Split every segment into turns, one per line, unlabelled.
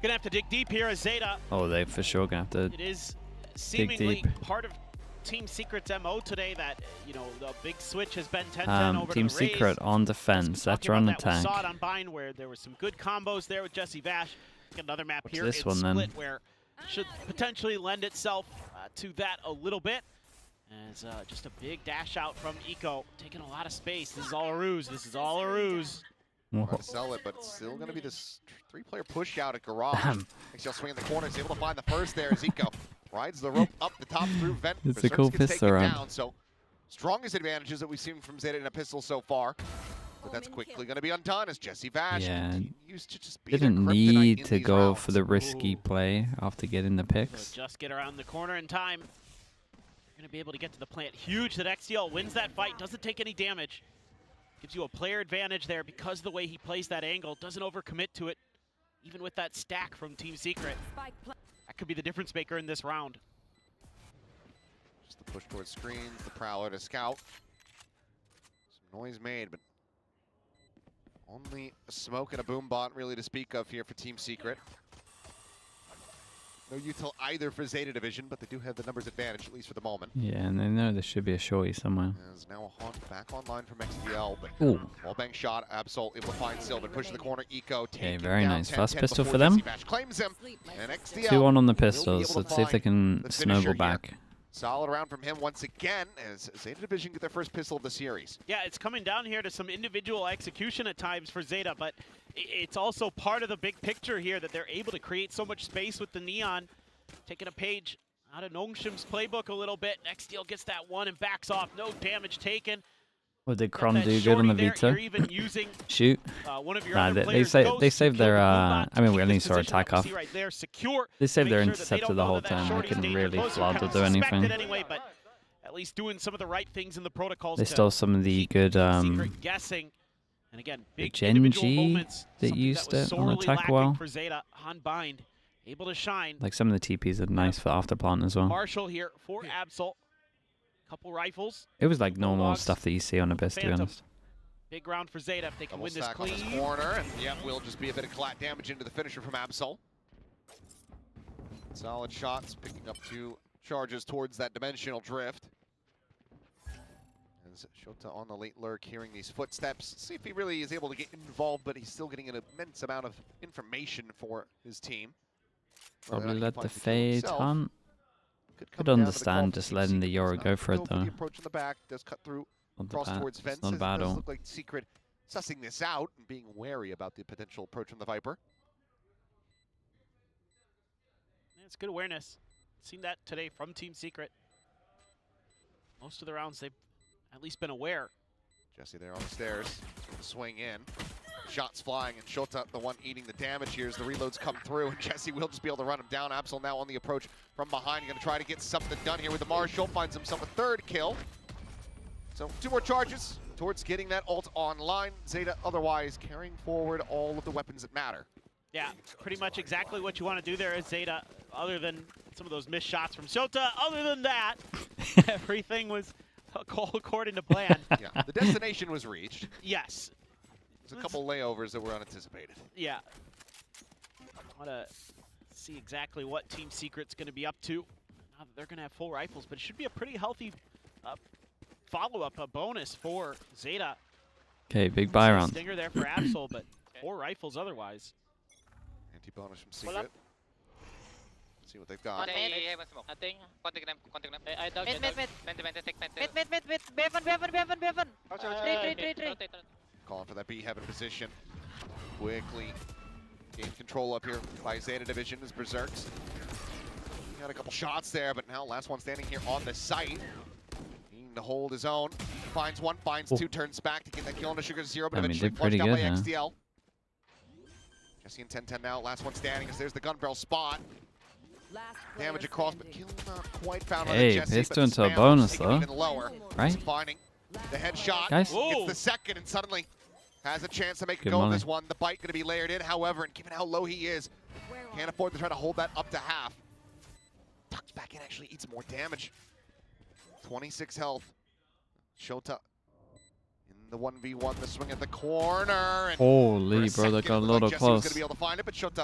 Gonna have to dig deep here as ZETA.
Oh, they for sure gonna have to.
It is seemingly
deep.
part of Team Secret's MO today that, you know, the big switch has been 10-10 over
Team
to the Rays.
Secret on defense. That's on
We
attack.
saw it on Bind where there were some good combos there with Jesse Vash. Another map
What's
here
this
in
one,
Split
then?
where should potentially lend itself to that a little bit. As just a big dash out from Eco, taking a lot of space. This is all a ruse. This is all a ruse.
Trying to sell it, but it's still going to be this three-player push out at Garage. He'll swing in the corner. He's able to find the first there as Eco rides the rope up the top through Vent.
It's a cool pistol round.
So strongest advantages that we've seen from ZETA in a pistol so far. But that's quickly going to be undone as Jesse Vash continues to just be
Didn't
their kryptonite
need
in
to
these
go
rounds.
for the risky play after getting the picks.
Just get around the corner in time. You're going to be able to get to the plant. Huge that XDL wins that fight, doesn't take any damage. Gives you a player advantage there because of the way he plays that angle. Doesn't overcommit to it, even with that stack from Team Secret. That could be the difference maker in this round.
Just the push towards screens, the Prowler to scout. Some noise made, but only a smoke and a boom bot really to speak of here for Team Secret. No util either for ZETA Division, but they do have the numbers advantage, at least for the moment.
Yeah, and they know there should be a shorty somewhere.
There's now a Haunt back online from XDL, but
Ooh.
wallbang shot, Absol able to find Sylvan, push to the corner, Eco
Okay, very
down
nice.
10-10
First pistol
before
for them.
Jesse Vash claims him, and XDL
2 on the
will be
pistols.
able to
Let's see if they
find
can
the
snowball
finisher
back.
here. Solid round from him once again as ZETA Division get their first pistol of the series.
Yeah, it's coming down here to some individual execution at times for ZETA, but it's also part of the big picture here that they're able to create so much space with the Neon. Taking a page out of Nongshim's playbook a little bit. XDL gets that one and backs off. No damage taken.
What did
Got
Crom
that
do good
shorty
on the
there.
Vita?
You're even using
Shoot.
one of your
Nah,
other
they
players'
saved
ghosts to
saved
kill
their.
the Boombot to
I mean, we
keep
only
this
saw
position
attack
that we
off.
see right there secure.
They saved
Make
their
sure that they
interceptor
don't
the
know
whole
that that
time. They
shorty's
couldn't
danger
really
close.
flout or
Kinda
do
suspected
anything.
anyway, but at least doing some of the right things in the protocols.
They
to
stole some of the
keep
good
Secret guessing. And again, big
Gen
individual
G
moments.
that
something
used
was
it on
sorely
attack
lacking
well.
for ZETA on Bind. Able to shine.
Like some of the TPs are nice for after plant as well.
Marshall here for Absol. Couple rifles.
It was like normal
Bulldogs,
stuff that you see on a best, to be
Phantom.
honest.
Big round for ZETA if they can
Double
win this
stack on
clean.
this corner, and yeah, will just be a bit of collat damage into the finisher from Absol. Solid shots, picking up 2 charges towards that dimensional drift. As Shota on the late lurk, hearing these footsteps, see if he really is able to get involved, but he's still getting an immense amount of information for his team.
Probably
Whether or not
let
he
the
finds kill
fade
himself
hunt.
could come
Could
down to the
understand
call
just
from
letting the
Secret.
Euro
Does
go
not
for it
go
though.
the approach in the back does cut through
Not
cross
bad.
towards
It's
Vents.
not
It
bad
does
all.
look like Secret sussing this out and being wary about the potential approach from the Viper.
Yeah, it's good awareness. Seen that today from Team Secret. Most of the rounds they've at least been aware.
Jesse there on the stairs, swing in. Shots flying, and Shota, the one eating the damage here as the reloads come through, and Jesse will just be able to run him down. Absol now on the approach from behind. He's going to try to get something done here with the Marshall. Finds himself a 3rd kill. So 2 more charges towards getting that ult online. ZETA otherwise carrying forward all of the weapons that matter.
Yeah, pretty much exactly what you want to do there as ZETA, other than some of those missed shots from Shota. Other than that, everything was according to plan.
Yeah, the destination was reached.
Yes.
There's a couple layovers that were unanticipated.
Yeah. I want to see exactly what Team Secret's going to be up to. Now that they're going to have full rifles, but it should be a pretty healthy follow-up, a bonus for ZETA.
Okay, big buy round.
Stinger there for Absol, but 4 rifles otherwise.
Anti-bonus from Secret. See what they've got. Calling for that B-heaven position. Quickly gain control up here by ZETA Division as Berserks. He had a couple shots there, but now last one standing here on the site. Needing to hold his own. Finds one, finds 2, turns back to get that kill on a Sugar 0, but
I mean,
eventually
did pretty
flushed out by
good,
XDL. Jesse in 10-10 now, last one standing as there's the gun barrel spot. Damage across, but kill not quite found on
Hey,
Jesse.
pistol
but
into a
spam
bonus,
taking
though.
Even lower.
Right?
Finding the headshot.
Guys?
Gets the second and suddenly has a chance to make a
Good
go of
money.
this one. The bite going to be layered in, however, and given how low he is, can't afford to try to hold that up to half. Tucks back in, actually eats more damage. 26 health. Shota in the 1v1, the swing at the corner. And
Holy, bro, that got a little close.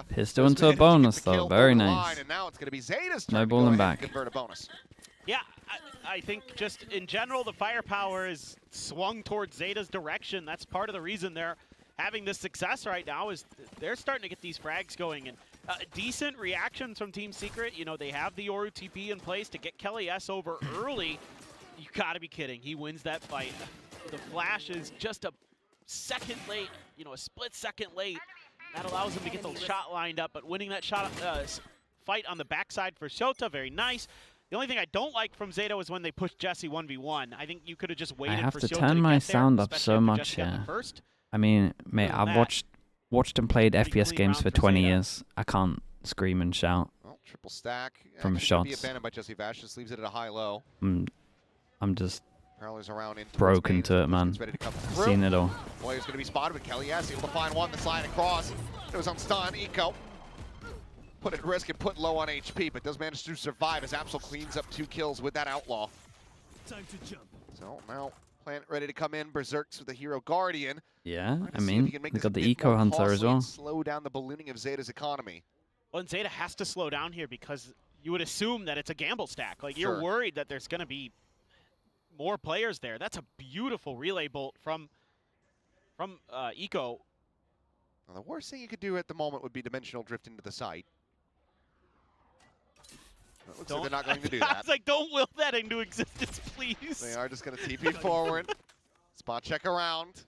Pistol into a bonus, though. Very nice.
And now it's going to be Zeta's
No
turn to go
balling
ahead
back.
and convert a bonus.
Yeah, I think just in general, the firepower is swung towards Zeta's direction. That's part of the reason they're having this success right now, is they're starting to get these frags going. And decent reactions from Team Secret. You know, they have the Yoru TP in place to get Kelly S over early. You gotta be kidding. He wins that fight. The flash is just a second late, you know, a split second late. That allows him to get the shot lined up, but winning that shot fight on the backside for Shota, very nice. The only thing I don't like from Zeta was when they pushed Jesse 1v1. I think you could have just waited for Shota to get there.
I have to turn my sound up so much
here.
I mean, mate, I've watched and played FPS games for 20 years. I can't scream and shout.
Well, triple stack
from shots.
Be abandoned by Jesse Vash, just leaves it at a high-low.
I'm just
around
broken to it, man. Seen it all.
Boy, he's going to be spotted with Kelly S. Able to find one, the slide across. It was on stun. Eco put at risk and put low on HP, but does manage to survive as Absol cleans up 2 kills with that outlaw.
Time to jump.
So now Plant ready to come in. Berserks with the Hero Guardian.
Yeah, I mean, they got the Eco Hunter as well.
Slow down the ballooning of Zeta's economy.
Well, and Zeta has to slow down here because you would assume that it's a gamble stack. Like, you're worried that there's going to be more players there. That's a beautiful relay bolt from Eco.
Now, the worst thing you could do at the moment would be dimensional drift into the site. It looks like they're not going to do that.
I was like, don't will that into existence, please.
They are just going to TP forward. Spot check around.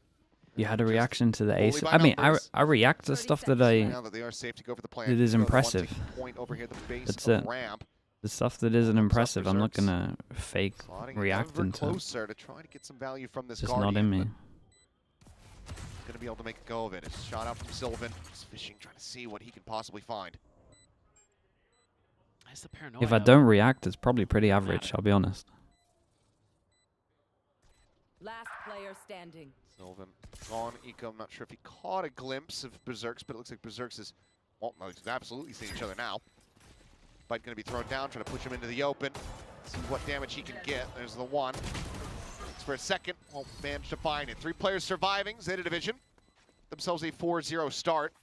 You had a reaction to the ace. I mean, I react to stuff that
they are safe to go for the plan.
That is impressive.
Point over here, the base
That's
of
it.
Ramp.
The stuff that isn't impressive, I'm not gonna fake reacting to.
Closer to try to get some value from this
Just
Guardian,
not in me.
He's gonna be able to make a go of it. It's shot out from Sylvan. Just fishing, trying to see what he can possibly find.
That's the paranoia.
If I don't react, it's probably pretty average. I'll be honest.
Last player standing.
Sylvan gone. Eco, I'm not sure if he caught a glimpse of Berserks, but it looks like Berserks is, well, no, he's absolutely seeing each other now. Bite going to be thrown down, trying to push him into the open. See what damage he can get. There's the one. Looks for a second. Won't manage to find it. 3 players surviving. Zeta Division. Themselves a 4-0 start.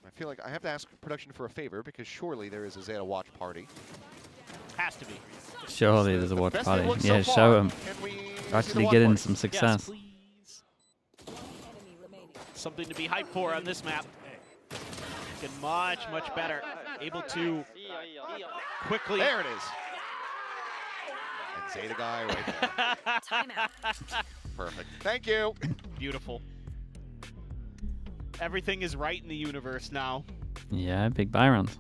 I feel like I have to ask production for a favor because surely there is a Zeta watch party.
Has to be.
Surely there's a watch party. Yeah,
so
show him.
Actually
Actually getting some success.
Yes, please. Something to be hyped for on this map. Looking much, much better. Able to quickly.
There it is. And Zeta guy right there.
Timeout.
Perfect. Thank you.
Beautiful. Everything is right in the universe now.
Yeah, big buy round.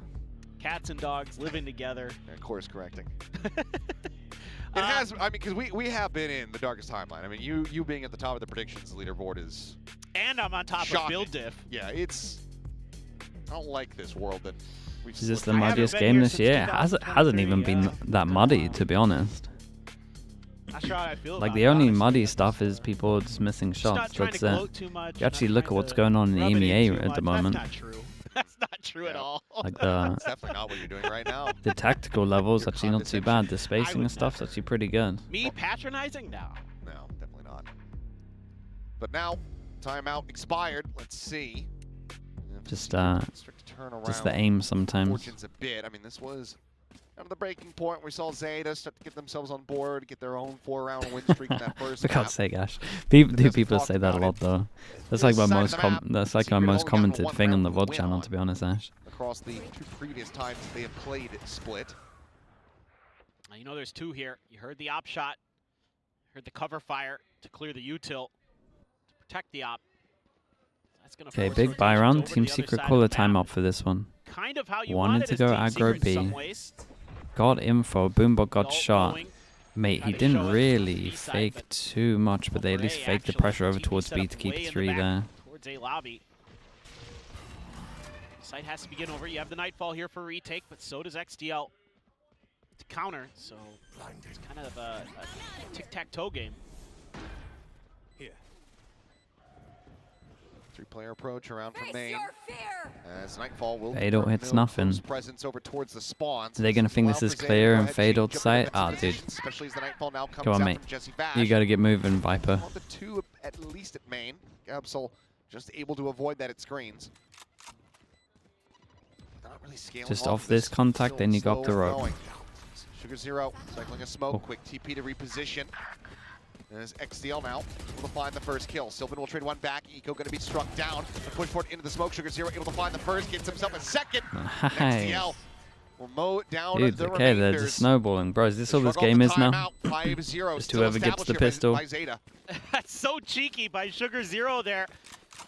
Cats and dogs living together.
Yeah, course correcting. It has, I mean, because we have been in the darkest timeline. I mean, you being at the top of the predictions leaderboard is
And I'm on top
shocking.
of build diff.
Yeah, it's, I don't like this world that we've
Is this the
I haven't
muddiest
been
game
here
this
since
year? It hasn't even been that muddy, to be honest.
Not sure how I feel
Like,
about
the
it,
only
honestly.
muddy stuff is people just missing
Just not
shots.
trying
That's
to
it.
gloat too much,
You actually
not
look at
trying
what's
to
going on in
rub it in
EMEA
too
at the
much.
moment.
That's not true. That's not true at all.
Like
That's definitely not what you're doing right now.
the tactical level's
Your
actually not too bad. The spacing and stuff's actually pretty good.
Me patronizing? No.
No, definitely not. But now, timeout expired. Let's see.
Just
Start to turn around
just the aim sometimes.
fortunes a bit. I mean, this was kind of the breaking point. We saw Zeta start to get themselves on board, get their own 4-round win streak in that first
For
map.
God's sake, Ash. People
Doesn't
say that a
talk
lot
about
though. That's like my
This side of
most
the map,
that's like
Secret
my
only
most
got
commented
one
thing on the
round to
VOD
win
channel,
on
to be honest, Ash.
Across the 2 previous times they have played Split.
You know there's 2 here. You heard the op shot. Heard the cover fire to clear the util to protect the op. That's gonna
Okay,
force
big buy
rotations
round.
over
Team
the other
Secret
side
call
of
a
the map.
timeout for this one.
Kind of how you
Wanted
wanted
to
as
go
Team
aggro
Secret in some
B.
ways.
Got info. Boombot got
Adult
shot.
going.
Mate, he
Tried to
didn't
show it
really
B side,
fake
but
too much, but they at least
Ray
faked the
actually,
pressure over
TP
towards
set
B
up
to keep
way
the
in
3
back
there.
Towards A lobby. Site has to begin over. You have the Nightfall here for retake, but so does XDL to counter. So it's kind of a tic-tac-toe game.
Here.
Three-player approach around from
Face
main.
your fear.
As Nightfall will
Fade ult hits
no
nothing.
close presence over towards the spawns.
Are they gonna think
Allow
this is
for Zeta to
clear
go
and
ahead,
fade
change
ult
up into
site?
defensive
Ah, dude.
positions, especially as the Nightfall now comes
Come on,
out
mate.
from Jesse Vash.
You gotta get moving, Viper.
On the two at least at main. Gabsol just able to avoid that at screens. Not really scaling
Just
off
off this contact,
still
then you go up the
slow
rope.
going. Sugar Zero cycling a smoke,
Oh.
quick TP to reposition. There's XDL now, able to find the first kill. Sylvan will trade one back. Eco going to be struck down. Push forward into the smoke. Sugar Zero able to find the first, gets himself a second.
Nice.
XDL will mow down
Dude,
the
okay, they're
remainders.
just snowballing. Bro, is this all this
Shrug off
game
the
is now?
timeout, 5-0.
Just
still
whoever gets
established
the
here by-
pistol.
by Zeta.
That's so cheeky by Sugar Zero there.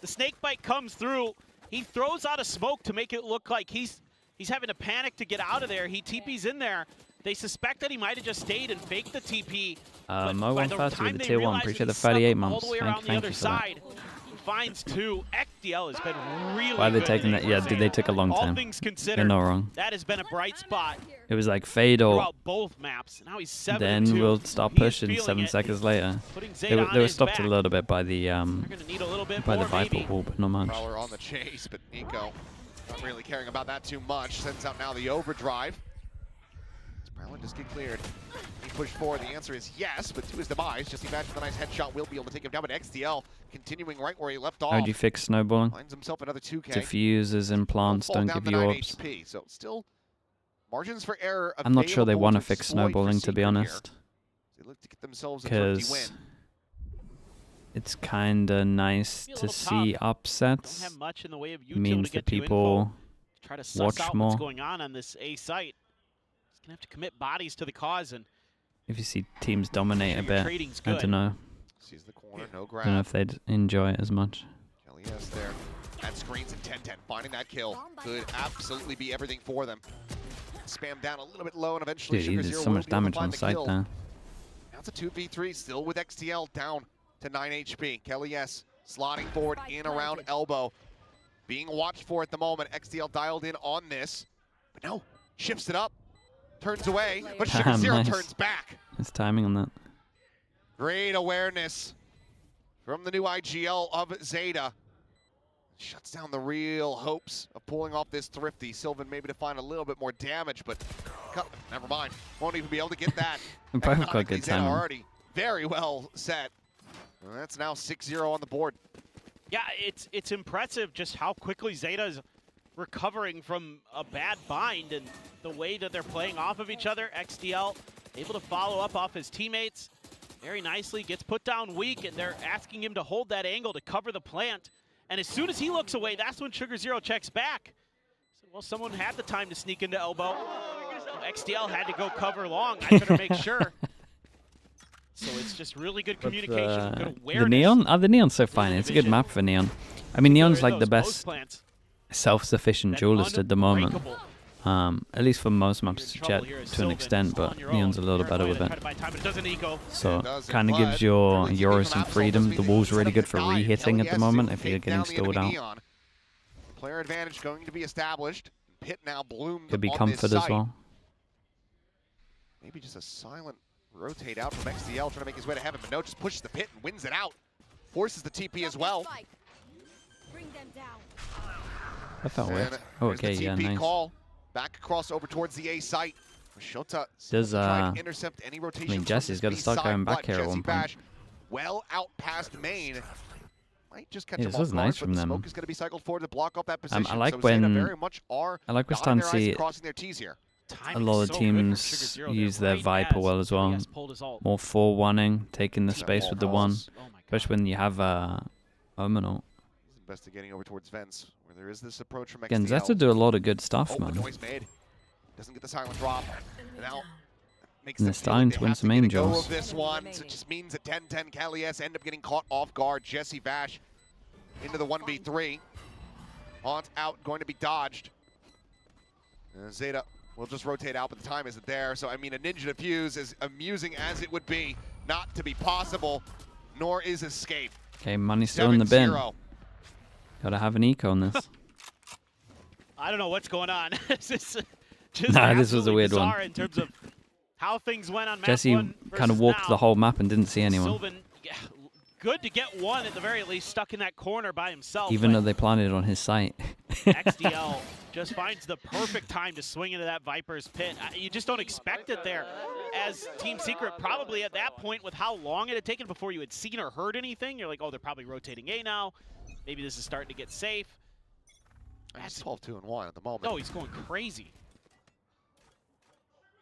The snake bite comes through. He throws out a smoke to make it look like he's having to panic to get out of there. He TP's in there. They suspect that he might have just stayed and faked the TP. but
Mo
by
won
the
first
time
with the
they
tier 1.
realize
Appreciate
that
the
he snuck
38
him all
months.
the way
Thank
around the other
you for that.
side. Finds two. XDL has been really
Why are they
good
taking
today
that? Yeah,
for
dude, they
Zeta.
took a long
All
time.
things
You're
considered,
not wrong.
that has been a bright spot
It was like fade or
throughout both maps. Now he's 7-2.
then we'll start
He is
pushing
feeling
7
it.
seconds later.
Putting
They
Zeta
were,
on
they were
his
stopped
back.
a little bit by the
They're gonna need a little bit
by
more,
the Viper
maybe.
wall, but not much.
Prowler on the chase, but Nico not really caring about that too much. Sends out now the overdrive. Does Prowler just get cleared? He pushed forward. The answer is yes, but to his demise, Jesse Vash with a nice headshot will be able to take him down. But XDL continuing right where he left off.
How do you fix snowballing?
Finds himself another 2K.
Diffusers and plants
Fall
don't
down
give
to
you
9
orbs.
HP, so still margins for error.
I'm not sure they
available
want to
to
fix
exploit for
snowballing, to be
Secret here.
honest.
They look to get themselves a thrifty
Because
win.
it's kind of nice
Be a
to
little
see
tough.
upsets.
Don't have much in the way of util
Means
to get
that
you info.
people
Try to suss
watch
out
more.
what's going on this A site. He's gonna have to commit bodies to the cause, and
If you see teams dominate a
your
bit,
trading's
I
good.
don't know.
Sees the corner, no
Don't know
grab.
if they'd enjoy it as much.
Kelly S there. At screens and 10-10. Finding that kill could absolutely be everything for them. Spam down a little bit low, and eventually
Dude, he
Sugar
did
Zero
so
will
much
be able to
damage
find
on
the
site
kill.
there.
Now it's a 2v3, still with XTL down to 9 HP. Kelly S slotting forward in around elbow. Being watched for at the moment. XTL dialed in on this. But no, shifts it up. Turns away, but Sugar Zero
Nice.
turns back.
It's timing on that.
Great awareness from the new IGL of Zeta. Shuts down the real hopes of pulling off this thrifty. Sylvan maybe to find a little bit more damage, but never mind. Won't even be able to get that.
Both got
Economically,
good
Zeta
timing.
already very well set. And that's now 6-0 on the board.
Yeah, it's impressive just how quickly Zeta is recovering from a bad bind and the way that they're playing off of each other. XDL able to follow up off his teammates very nicely, gets put down weak, and they're asking him to hold that angle to cover the plant. And as soon as he looks away, that's when Sugar Zero checks back. So, well, someone had the time to sneak into elbow. XDL had to go cover long. I better make sure. So it's just really good communication, good awareness.
The Neon? Oh, the Neon's so fine. It's a good
Division.
map for Neon. I mean, Neon's
There are
like the
those post
best
plants
self-sufficient
that
duelist at the moment.
unbreakable.
At least for most
You're
maps
in
to
trouble
Jet
here as
to an
Sylvan
extent,
on
but
your
Neon's a
own.
little
Fair
better
play
with
to
it.
try to buy time, but it doesn't eco.
So
It doesn't,
kind of
but
gives your
really
Euros
keeping
some
them
freedom.
out,
The
doesn't
wall's
mean
really
they
good
set
for
up the dive.
re-hitting at
Kelly
the
S
moment
will
if you're
take
getting
down the
stalled
enemy
out.
Neon. Player advantage going to be established. Pit now bloomed
Could be
on
comfort
this
as
site.
well.
Maybe just a silent rotate out from XDL trying to make his way to heaven, but no, just pushes the pit and wins it out. Forces the TP as well.
Bring them down.
That felt
And
weird. Oh,
there's
okay,
the
yeah,
TP
nice.
call. Back across over towards the A site. Shota
Does,
trying to intercept any rotation.
I mean, Jesse's got to start going back here at one point.
Bash, well out past main. Might just catch
Yeah,
him
this
off
was
guard,
nice
but
from
the
them.
smoke is going to be cycled forward to block off that position.
I like
so Zeta
when-
very much are
I like we're
dotting
starting
their
to
I's
see
and crossing their T's here.
a
Timing's
lot of
so good from
teams
Sugar Zero
use
there,
their
right
Viper well as well.
Yes pulled his ult.
More 4-1ing, taking the
Some
space
wall
with the one.
calls.
Oh my God.
Especially when you have Omenal.
He's investigating over towards Vents, where there is this approach from
Again,
XDL.
Zeta do a lot of good stuff,
Oh, the
man.
noise made. Doesn't get the silent drop. And now makes
And
them
they're
feel
starting
like
to
they
win
have
some
get a go
angels.
of this one. So it just means that 10-10 Cali S end up getting caught off guard. Jesse Vash into the 1v3. Haunt out, going to be dodged. And Zeta will just rotate out, but the time isn't there. So, I mean, a ninja defuse, as amusing as it would be, not to be possible, nor is escape.
Okay, money's still in the bin.
7-0.
Gotta have an eco on this.
I don't know what's going on. This is just
Nah, this was a
absolutely
weird one.
bizarre in terms of how things went on map
Jesse
one
kind of
versus
walked
now.
the whole map and didn't see anyone.
Sylvan, yeah, good to get one at the very least stuck in that corner by himself.
Even though they planted on his site.
XDL just finds the perfect time to swing into that Viper's pit. You just don't expect it there. As Team Secret, probably at that point, with how long it had taken before you had seen or heard anything, you're like, oh, they're probably rotating A now. Maybe this is starting to get safe.
He's 12-2-1 at the moment.
Oh, he's going crazy.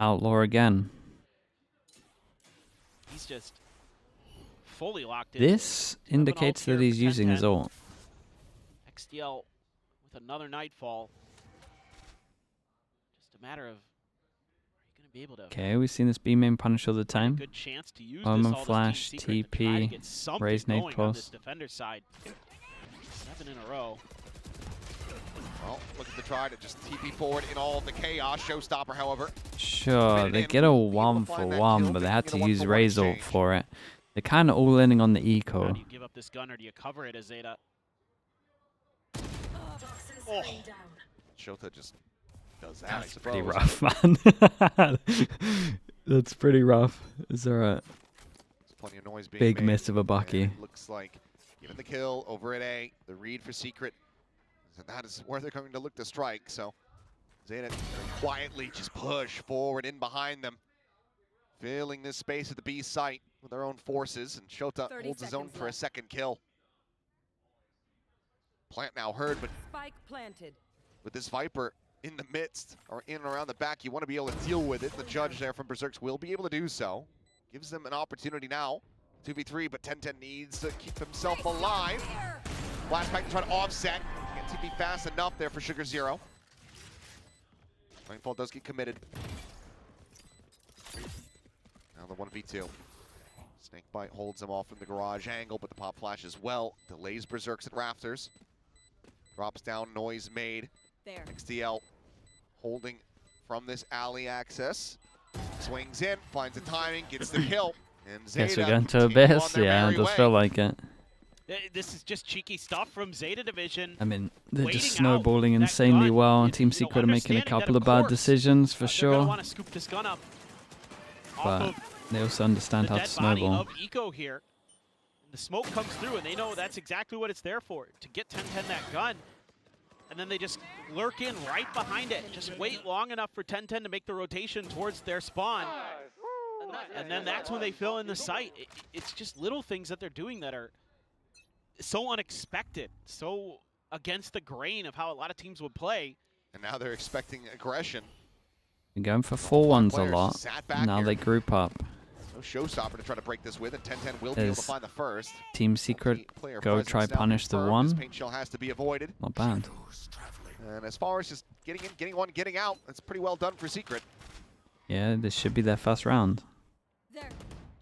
Outlaw again.
He's just fully locked in.
This indicates that he's using his ult.
XDL with another Nightfall. Just a matter of, are you going to be able to?
Okay, we've seen this B main punish all the time.
Good chance to use
Omen
this, all
flash,
this Team Secret to try to
TP,
get something
raise nade
going on
close.
this defender side. 7 in a row.
Well, looking to try to just TP forward in all of the chaos. Showstopper, however.
Sure, they get a 1-for-1, but they had to use Raze ult for it. They're kind of all inning on the
How
eco.
do you give up this gun, or do you cover it as ZETA?
Oh.
Shota just does that, I
That's
suppose.
pretty rough, man. That's pretty rough. Is there a
There's plenty of noise being
big
made.
miss of a Bucky?
And it looks like given the kill over at A, the read for Secret, that is where they're going to look to strike. So ZETA quietly just push forward in behind them, filling this space at the B site with their own forces, and Shota
30
holds his own
seconds
for a
left.
second kill. Plant now heard, but
Spike planted.
with this Viper in the midst or in and around the back, you want to be able to deal with it. The judge there from Berserks will be able to do so. Gives them an opportunity now. 2v3, but 10-10 needs to keep himself alive. Flashback to try to offset. Can't TP fast enough there for Sugar Zero. Rainfall does get committed. Now the 1v2. Snakebite holds him off from the garage angle, but the pop flash as well. Delays Berserks at Rafters. Drops down, noise made.
There.
XDL holding from this alley access. Swings in, finds the timing, gets the kill. And
Guess we're
ZETA
going to
continue on
Abyss.
their
Yeah, it
merry
does
way.
feel like it.
This is just cheeky stuff from ZETA Division.
I mean, they're
Waiting
just
out
snowballing
that
insanely
gun,
well, and
and,
Team
you know,
Secret are making a
understanding that,
couple
of
of bad
course,
decisions for
they're gonna
sure.
want to scoop this gun up off
But
of
they also understand
the
how to
dead body
snowball.
of Eco here. The smoke comes through, and they know that's exactly what it's there for, to get 10-10 that gun. And then they just lurk in right behind it. Just wait long enough for 10-10 to make the rotation towards their spawn. And then that's when they fill in the site. It's just little things that they're doing that are so unexpected, so against the grain of how a lot of teams would play.
And now they're expecting aggression.
They're going for 4-1s a
Players
lot.
sat back
Now
here.
they group up.
No showstopper to try to break this with, and 10-10 will be able to
There's
find the first.
Team Secret
Multi-player
go
presence
try
now
punish the
confirmed. This
one.
paint shell has to be avoided.
Not bad.
And as far as just getting in, getting one, getting out, that's pretty well done for Secret.
Yeah, this should be their first round.
There.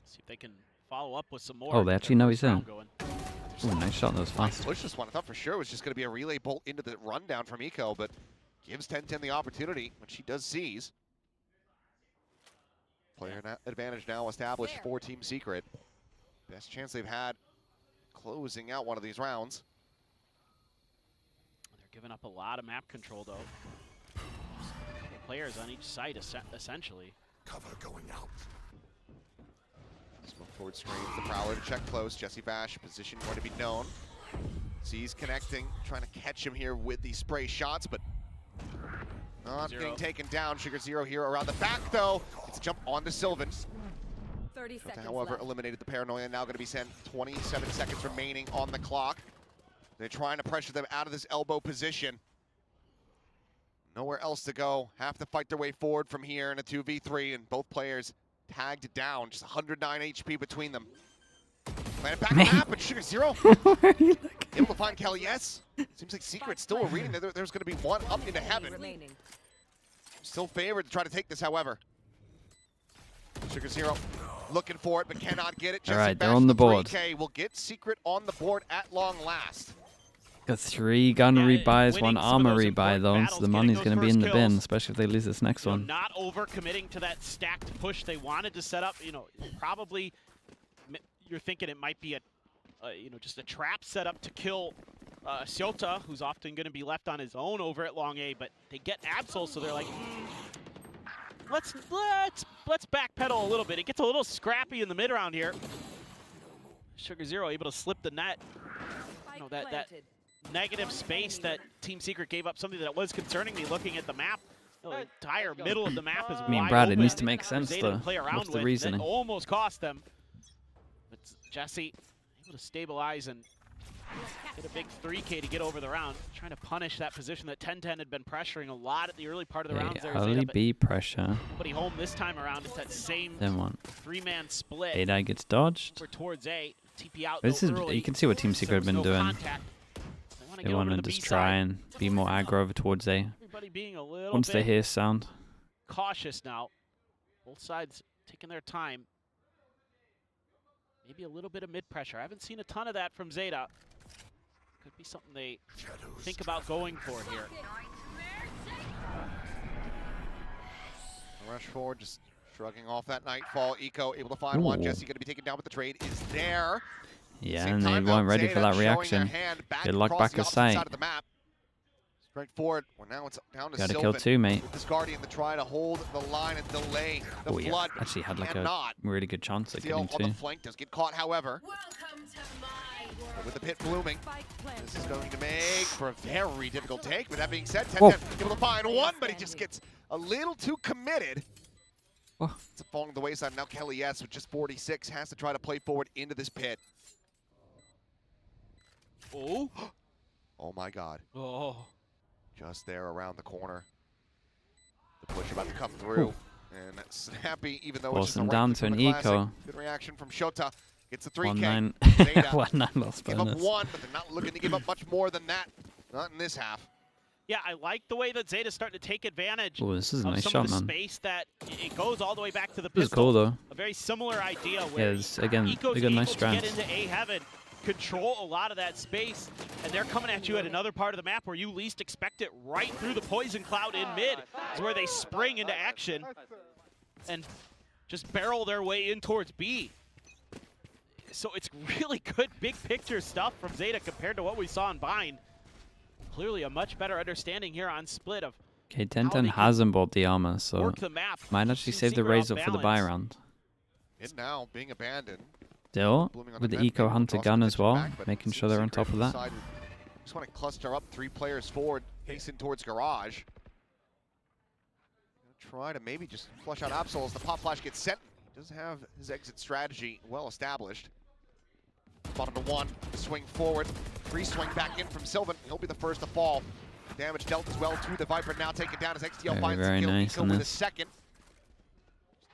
See if they can follow up with some more.
Oh, they actually know he's
Round
in.
going.
Ooh, nice shot. That was
Nice
fast.
push this one. I thought for sure it was just going to be a relay bolt into the rundown from Eco, but gives 10-10 the opportunity, which he does seize. Player advantage now established for Team Secret. Best chance they've had closing out one of these rounds.
They're giving up a lot of map control, though. Just a couple players on each site, essentially.
Cover going out.
Smoke forward screens, the Prowler to check close. Jesse Bash, position going to be known. Sees connecting, trying to catch him here with the spray shots, but not getting taken down. Sugar Zero here around the back, though. It's a jump onto Sylvan.
30 seconds
However,
left.
eliminated the paranoia. Now going to be sent. 27 seconds remaining on the clock. They're trying to pressure them out of this elbow position. Nowhere else to go. Have to fight their way forward from here in a 2v3, and both players tagged down. Just 109 HP between them. Landed back map, but Sugar Zero able to find Kelly. Yes. Seems like Secret's still a reading. There's going to be one up into heaven.
Remaining.
Still favored to try to take this, however. Sugar Zero looking for it, but cannot get it.
All right, they're
Bash
on the
with
board.
3K will get Secret on the board at long last.
Got 3 gun
Yeah,
rebuys, 1
winning some of
armor
those
rebuy
important
though, so
battles,
the
getting
money's
those
going to be
first
in the bin,
kills.
especially if they lose this next
You know,
one.
not over committing to that stacked push they wanted to set up. You know, probably you're thinking it might be a, you know, just a trap set up to kill Shota, who's often going to be left on his own over at long A. But they get Absol, so they're like, let's backpedal a little bit. It gets a little scrappy in the mid round here. Sugar Zero able to slip the net. You know, that negative space that Team Secret gave up, something that was concerning me looking at the map. The entire middle of the map is
I mean,
wide
Brad, it
open
needs to make
for
sense
Zeta to
though.
play around
What's the
with.
reasoning?
That almost cost them. But Jesse able to stabilize and get a big 3K to get over the round. Trying to punish that position that 10-10 had been pressuring a lot at the early part of the rounds there.
Early
Zeta,
B pressure.
nobody home this time around. It's that same
Then one.
3-man split.
Zeta gets dodged.
Over towards A. TP out
This
though
is
early,
you can see what Team
so
Secret have
there's
been
no
doing.
contact.
They want to just try and be more aggro over towards A.
Everybody being a little
Once they
bit
hear sound.
cautious now. Both sides taking their time. Maybe a little bit of mid-pressure. I haven't seen a ton of that from Zeta. Could be something they think about going for here.
Rush forward, just shrugging off that Nightfall. Eco able to find one. Jesse going to be taken down, but the trade is there.
Yeah,
Same
and they
time,
weren't
though,
ready for
Zeta
that
showing their
reaction.
hand back
Good luck
across
back
the
of
opposite
sight.
side of the map. Straight forward. Well, now it's down to
Gotta
Sylvan
kill two, mate.
with this Guardian to try to hold the line and delay the
Oh yeah,
flood.
actually had like a
Cannot.
really good chance at
Steal
getting
on the
two.
flank does get caught, however.
Welcome to my world.
But with the pit blooming,
Spike planted.
this is going to make for a very difficult take. With that being said,
Whoa.
10-10 able to find one, but he just gets a little too committed.
Oh.
It's falling to the wayside. Now Kelly S with just 46 has to try to play forward into this pit.
Oh.
Oh my God.
Oh.
Just there around the corner. The push about to come through. And Snappy, even though it's just a
Forcing
right
down
click
to
from
an
the classic.
eco.
Good reaction from Shota. Gets the 3K.
1-9.
Zeta
1-9 lost
give up
bonus.
one, but they're not looking to give up much more than that. Not in this half.
Yeah, I like the way that Zeta's starting to take advantage
Oh, this is a
of
nice
some
shot,
of the
man.
space that it goes all the way back to the
This is
pistol.
cool though.
A very similar idea
Yeah,
where
it's, again,
Eco's
they got
able
nice
to get
strength.
into A heaven, control a lot of that space, and they're coming at you at another part of the map where you least expect it. Right through the poison cloud in mid is where they spring into action and just barrel their way in towards B. So it's really good big picture stuff from Zeta compared to what we saw in Bind. Clearly a much better understanding here on Split of
Okay,
how they
10-10
can
hasn't bought the armor, so
work the map.
might actually
Team
save the
Secret
raise
off
up for the buy
balance.
round.
And now being abandoned.
Still,
Blooming on
with the
vent,
Eco
maybe
Hunter
we'll draw
gun
some
as
attention
well,
back, but
making
Team
sure they're on
Secret
top of that.
decided just want to cluster up 3 players forward, facing towards garage. Try to maybe just flush out Absol as the pop flash gets sent. He does have his exit strategy well established. Bottom to 1, the swing forward, free swing back in from Sylvan. He'll be the first to fall. Damage dealt as well to the Viper, now taken down as XTL finds
very
the kill.
nice
Eco
on
with a
this.
second.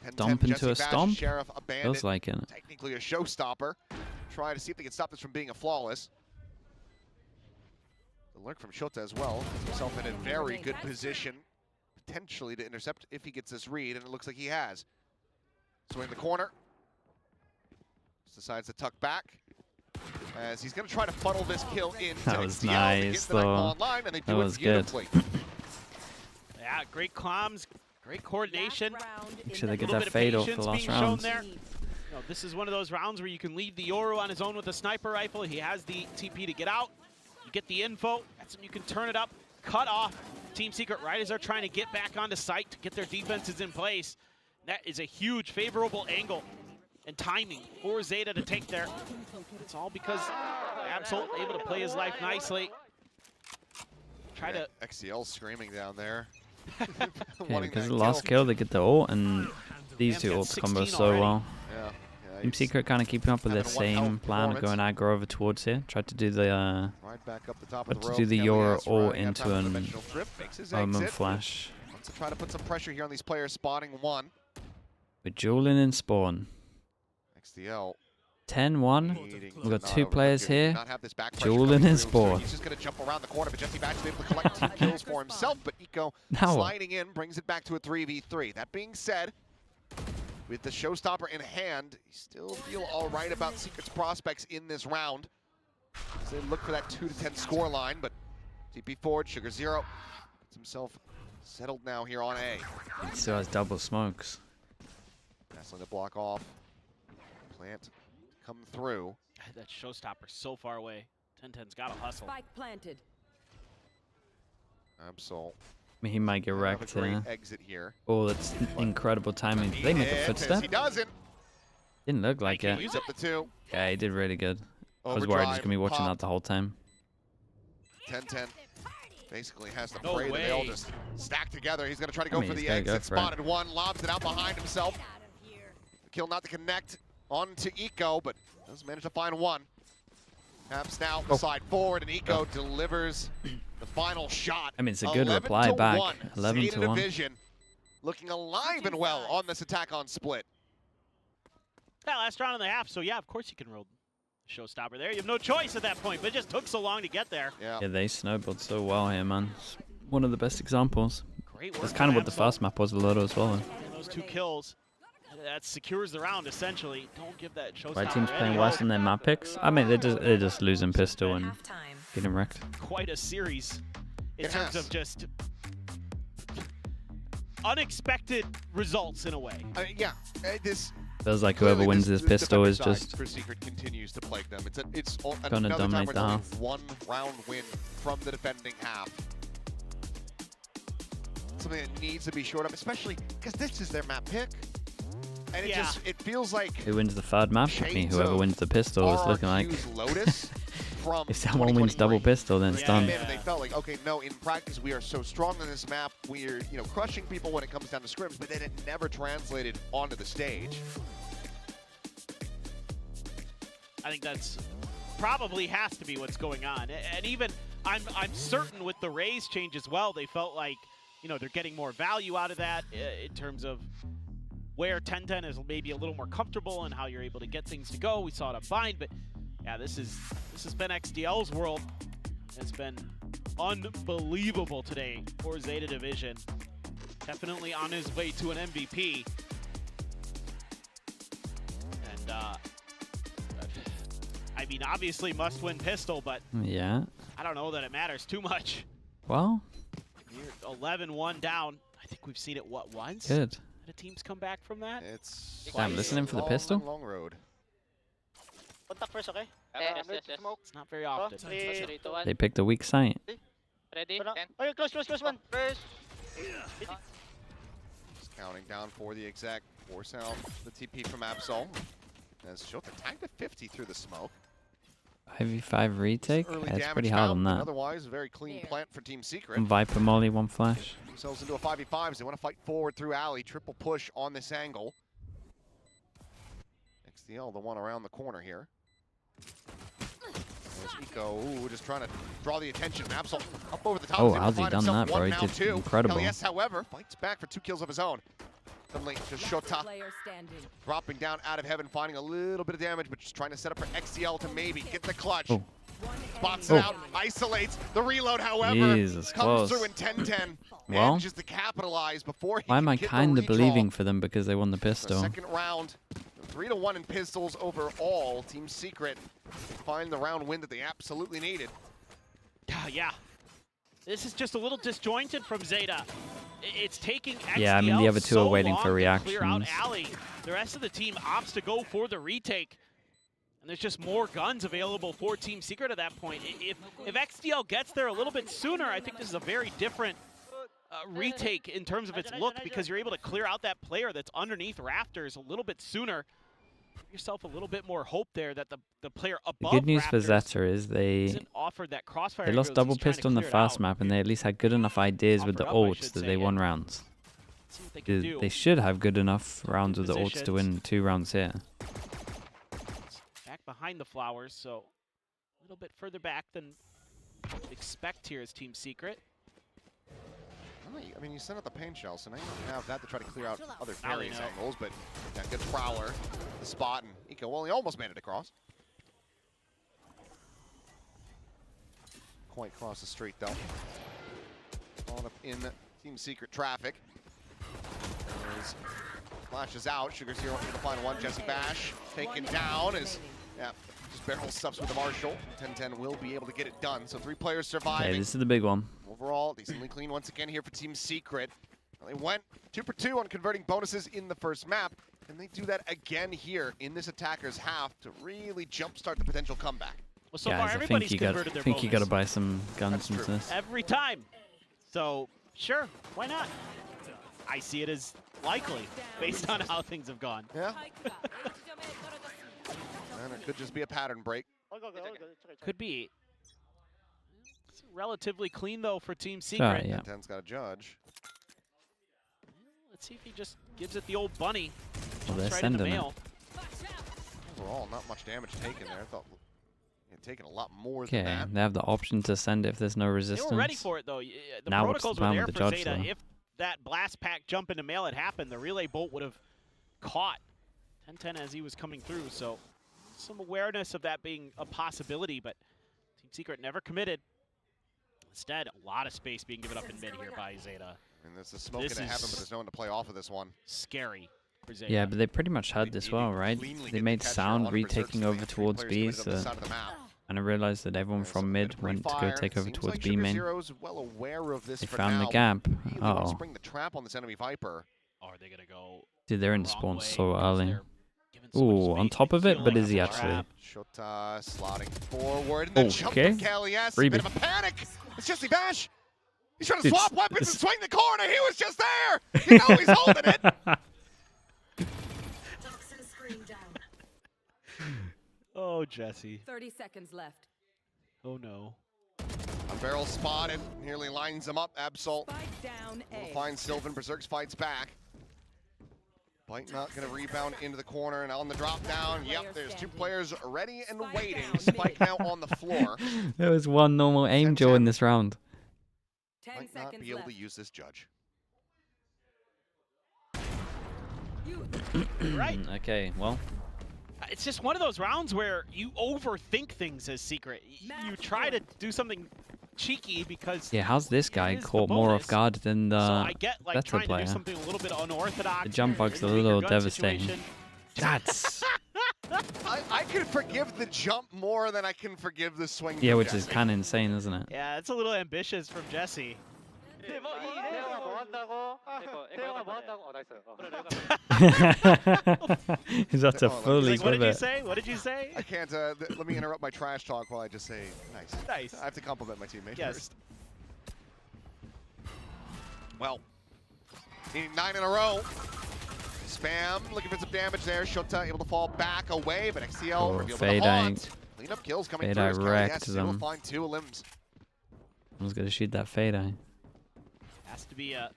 10-10,
Stomp into
Jesse
a
Bash,
stomp?
Sheriff abandoned.
Feels like it.
Technically a showstopper. Try to see if they can stop this from being a flawless. The lurk from Shota as well. Puts himself in a very good position, potentially to intercept if he gets this read, and it looks like he has. Swing the corner. Just decides to tuck back. As he's going to try to funnel this kill in.
That was nice, though.
Online, and they do
That
it
was good.
beautifully.
Yeah, great comms, great coordination.
Make sure they
A
get
little
that
bit of
fade off the
patience
last
being shown
round.
there. You know, this is one of those rounds where you can leave the Yoru on his own with a sniper rifle. He has the TP to get out. You get the info. That's when you can turn it up, cut off Team Secret right as they're trying to get back onto site to get their defenses in place. That is a huge favorable angle and timing for Zeta to take there. It's all because Absol able to play his life nicely. Try to
XCL screaming down there.
Okay, because of the last kill, they get the ult, and these two
Damn,
ults
got
combo
16
so
already.
well.
Yeah.
Team Secret kind of keeping up with their
Having a 1 health
same plan of going
performance.
aggro over towards here. Tried to do the
Right back up the top
But
of
to
the
do
rope.
the
Kelly
Yoru
S
all
running out
into
time for
an
dimensional trip, makes his
Omen
exit.
flash.
Wants to try to put some pressure here on these players spotting 1.
With dueling in spawn.
XDL
10-1.
needing
We've
to
got
not
2
overcook
players
here.
here.
Not have this back pressure
Dueling
coming
in
through, so
spawn.
he's just going to jump around the corner, but Jesse Batch is able to collect 2 kills for himself, but Eco
Now what?
sliding in brings it back to a 3v3. That being said, with the showstopper in hand, you still feel all right about Secret's prospects in this round. So they look for that 2-10 score line, but TP forward, Sugar Zero gets himself settled now here on A.
He still has double smokes.
Wrestling to block off. Plant come through.
That showstopper so far away. 10-10's got to hustle.
Spike planted.
Absol.
I mean, he might get
Have a
wrecked
great
here.
exit here.
Oh, that's incredible timing. They make a
He
footstep.
doesn't.
Didn't look like it.
Use up the 2.
Yeah, he did really good. I was worried he was
Overdrive,
going to be watching
pop.
that the whole time.
10-10 basically has to
No
pray that they all
way.
just stack together. He's going to try to
I
go
mean,
for
he's
the
gotta go
exit.
for it.
Spotted one, lobs it out behind himself.
Get out of here.
Kill not to connect onto Eco, but does manage to find one. Taps now, side forward, and Eco delivers the final shot.
I mean, it's a good
11
reply
to
back.
1.
11
ZETA
to 1.
Division looking alive and well on this attack on split.
Yeah, last round and a half, so yeah, of course you can roll showstopper there. You have no choice at that point, but it just took so long to get there.
Yeah.
Yeah, they snowballed so well here, man. It's one of the best examples.
Great work.
That's kind of what the
Absol.
first map was a lot as well.
And those 2 kills, that secures the round essentially. Don't give that showstopper.
Why teams
any
playing worse
hope.
than their map picks? I mean, they're just losing pistol and
Halftime.
getting wrecked.
Quite a series in
It
terms
has.
of just unexpected results in a way.
Yeah, this
Feels like whoever
clearly
wins this pistol
defender
is
side
just
for Secret continues to plague them. It's
gonna
another time
dominate
where
the
there's
half.
only 1 round win from the defending half. Something that needs to be shored up, especially because this is their map pick. And
Yeah.
it feels like
who wins the third map. I mean,
Shades
whoever
of
wins the pistol is looking like.
RRQ's Lotus from
If someone wins double
2023.
pistol, then it's
Yeah,
done.
yeah.
They felt like, okay, no, in practice we are so strong on this map, we're crushing people when it comes down to scrims, but then it never translated onto the stage.
I think that's probably has to be what's going on. And even I'm certain with the Rays change as well, they felt like, they're getting more value out of that in terms of where 10-10 is maybe a little more comfortable and how you're able to get things to go. We saw it on Bind, but yeah, this has been XDL's world. It's been unbelievable today for ZETA Division. Definitely on his way to an MVP. And I mean, obviously must-win pistol, but
Yeah.
I don't know that it matters too much.
Well,
You're 11-1 down. I think we've seen it, once?
good.
The teams come back from that?
It's
Damn, listening for the
long,
pistol?
long road.
Contact first, okay?
Yes, yes, yes.
Smoke.
It's not very often.
3, 2, 1.
They picked a weak site.
Ready?
Ito na.
10.
Oh, close one.
First.
Just counting down for the exact force out the TP from Absol. As Shota tagged to 50 through the smoke.
5v5 retake?
Early
Yeah, it's
damage
pretty hard on
found, but
that.
Otherwise, a very clean plant for Team Secret.
One Viper Molly, one flash.
Themselves into a 5v5s. They want to fight forward through alley. Triple push on this angle. XDL, the one around the corner here. There's Eco, just trying to draw the attention. Absol up over the top.
Oh,
He's able to
how's he
find
done
himself
that, bro?
one,
He
now
did
two.
incredible.
Yes, however, fights back for 2 kills of his own. Suddenly, just Shota
Player standing.
dropping down out of heaven, finding a little bit of damage, but just trying to set up for XDL to maybe get the clutch.
Oh.
Spots
Oh.
it out, isolates. The reload, however,
Jesus,
comes
close.
through in 10-10.
Well,
manages to capitalize before he
Why am
can
I
get the
kind of
redraw.
believing for them because they won the
The
pistol?
second round, 3-1 in pistols overall. Team Secret find the round win that they absolutely needed.
Yeah. This is just a little disjointed from ZETA. It's taking XDL
Yeah, I mean, the other two
so
are waiting for
long to clear out
reactions.
alley. The rest of the team opts to go for the retake. And there's just more guns available for Team Secret at that point. If XDL gets there a little bit sooner, I think this is a very different retake in terms of its look, because you're able to clear out that player that's underneath rafters a little bit sooner. Give yourself a little bit more hope there that the player
The
above
good news for
rafters
Zeta is they
isn't offered that crossfire.
lost
angle as
double
he's trying to
pistol in the
clear it
first
out.
map, and they at least had good enough ideas with the
Offer up, I
ults
should
that
say,
they won
yeah.
rounds.
Let's see what they can do.
They should have good enough rounds with the ults to
Positions.
win 2 rounds here.
Back behind the flowers, so a little bit further back than expect here as Team Secret.
I mean, you sent out the pain shell, so now you have that to try to clear out other
Now they
various
know.
angles, but yeah, good prowler, the spot, and Eco, well, he almost made it across. Quite across the street, though. Caught up in Team Secret traffic. As flashes out, Sugar's here for the final one. Jesse Bash taken down as, yeah, just barrel subs with the Marshall. 10-10 will be able to get it done. So 3 players surviving.
Okay, this is the big one.
Overall, decently clean once again here for Team Secret. They went 2 for 2 on converting bonuses in the first map, and they do that again here in this attacker's half to really jumpstart the potential comeback.
Well, so
Guys,
far
I think
everybody's
you got
converted their
you got to
bonus.
buy some guns
That's
since
true.
this.
Every time. So, sure, why not? I see it as likely, based on how things have gone.
Yeah, And it could just be a pattern break.
All good, all good. It's okay.
Could be. It's relatively clean though for Team
Sure,
Secret.
yeah.
10's got a judge.
Let's see if he just gives it the old bunny.
Well, they're
Jumps right in the
sending it.
mail.
Overall, not much damage taken there. I thought it taken a lot more than
Okay,
that.
they have the option to send if there's no
They
resistance.
were ready for it though. The
Now what's the
protocols were
plan
there
with the
for
judge,
Zeta.
though?
If that blast pack jump into mail had happened, the relay bolt would have caught 10-10 as he was coming through. So some awareness of that being a possibility, but Team Secret never committed. Instead, a lot of space being given up in mid here by Zeta.
And there's a smoke
This
gonna happen,
is-
but there's no one to play off of this one.
Scary for Zeta.
Yeah, but they pretty much had
They
this
needed
well, right?
cleanly
They
get the
made
catch here. A
sound
lot of berserks,
retaking
so they
over
have three
towards
players
B,
committed on this
so
side of the map.
and I realized that everyone
There's
from
some
mid
good
went to go
pre-fire.
take over
Seems
towards
like
B
Sugar
main.
Zero's well aware of this
They
for
found
now.
the gap.
Really wants to
Oh,
bring the trap on this enemy Viper.
Are they gonna go?
dude, they're in the
wrong
spawn
way
so
because
early.
they're given so much
Ooh, on
space
top
to
of it,
kill
but
it
is he
on the
actually?
trap.
Shota slotting forward and then jump
Okay.
from Kelly-S.
Freebie.
Bit of a panic. It's Jesse Bash. He's trying to
It's-
swap weapons and
it's-
swing the corner. He was just there. You know he's holding it.
Toxin screen down.
Oh, Jesse.
30 seconds left.
Oh no.
On barrel spotted. Nearly lines him up. Absol
Spike down
will
A.
find Sylvan. Berserks fights back. Bite not going to rebound into the corner and on the drop down. Yep, there's two players ready and
Spike
waiting.
down
Spike
mid.
now on the floor.
There was one normal aim
10-10.
duel in this round.
10
Might not
seconds
be able
left.
to use this judge.
You
Right.
Okay, well,
It's just one of those rounds where you overthink things as Secret. You try to do something cheeky because
yeah, how's this guy
it is the
caught more off
bonus.
guard than
so
the
I get like
better
trying
player?
to do something a little bit unorthodox.
The jump
or
bug's a
in weaker
little
gun
devastating.
situation.
That's
I can forgive the jump more than I can forgive the swing.
yeah,
from
which is
Jesse.
kind of insane, isn't it?
Yeah, it's a little ambitious from Jesse.
He's about to
Oh,
fully
Like, what did you
pivot.
say? What did you say?
I can't, let me interrupt my trash talk while I just say nice.
Nice.
I have to compliment my teammate
Yes.
first. Well, needing 9 in a row. Spam, looking for some damage there. Shota able to fall back away, but XCL
Oh,
revealed the
Fade
haunt. Cleanup kills coming
Fade
through.
eye
as Kelly
wrecked
S is able to
them.
find 2 limbs.
I was gonna shoot that fade eye.
Has to be a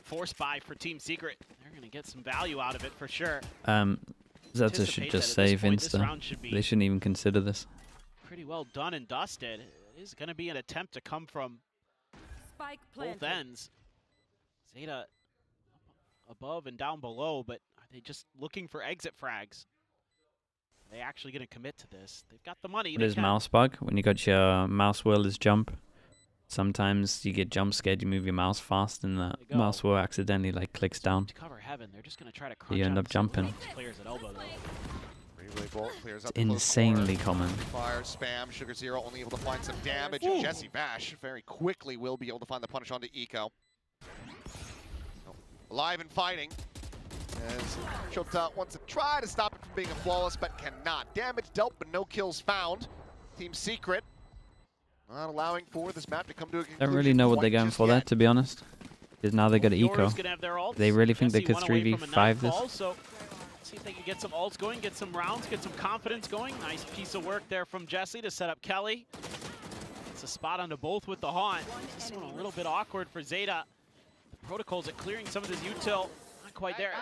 force buy for Team Secret. They're going to get some value out of it for sure.
Zeta
Anticipate
should
that
just
at this
save
point, this
insta.
round should be
They shouldn't even consider this.
pretty well done and dusted. It is going to be an attempt to come from
spike
both
planted.
ends. Zeta above and down below, but are they just looking for exit frags? Are they actually going to commit to this? They've got the money.
What
they
is
can.
mouse bug? When you got your mouse wheel as jump, sometimes you get jump scared, you move your mouse fast and the
There you go.
mouse wheel accidentally like clicks down.
To cover heaven, they're just going to try to crunch
You end
out
up
some
jumping.
of these players at elbow, though.
Relay bolt clears
It's
up the close
insanely
corner.
common.
Fire, spam, Sugar Zero only able to find some damage.
Ooh.
Jesse Bash very quickly will be able to find the punish onto Eco. Alive and fighting. As Shota wants to try to stop it from being a flawless, but cannot. Damage dealt, but no kills found. Team Secret not allowing for this map to come to a conclusion.
Don't really know what
quite
they're going
just
for there,
yet.
to be honest. Because now they got
Yours
eco.
gonna have their ults.
They really think they
Jesse
could
went away from a
3v5 this?
nightfall, so let's see if they can get some ults going, get some rounds, get some confidence going. Nice piece of work there from Jesse to set up Kelly. It's a spot onto both with the haunt. This one a little bit awkward for Zeta. The protocols at clearing some of this util, not quite there.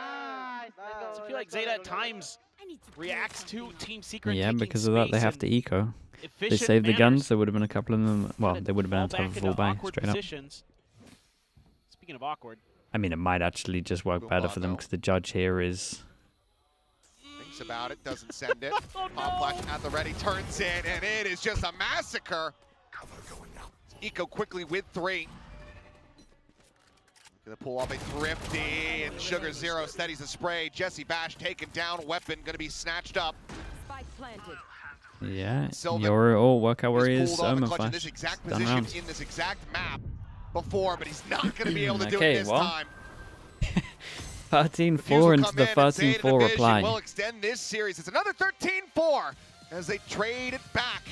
So I feel like Zeta at times reacts to Team Secret.
Yeah,
taking
because of that they
space
have
in
to eco. They
efficient
saved the
manners.
guns, there would have been a couple of them. Well,
Kinda
they would have been able
fall
to have a
back
full
into
buy
awkward
straight up.
positions. Speaking of awkward,
I mean, it might actually just work
Move
better
on,
for them
though.
because the judge here is.
Thinks about it, doesn't send it.
Oh,
Pop flash at the ready, turns in, and it is just a massacre. Eco quickly with 3. Gonna pull off a thrifty, and Sugar Zero steadies the spray. Jesse Bash taken down, weapon gonna be snatched up.
Spike planted.
Yeah,
Sylvan
your workout
He's
warriors,
pulled off a
Omen
clutch in
Flash.
this exact
Done
position
rounds.
in this exact map before, but he's not gonna be able to do
Okay,
it this
well,
time.
13-4
Refusal
into
come
the
in, and Zeta
13-4
Division
reply.
will extend this series. It's another 13-4 as they trade it back.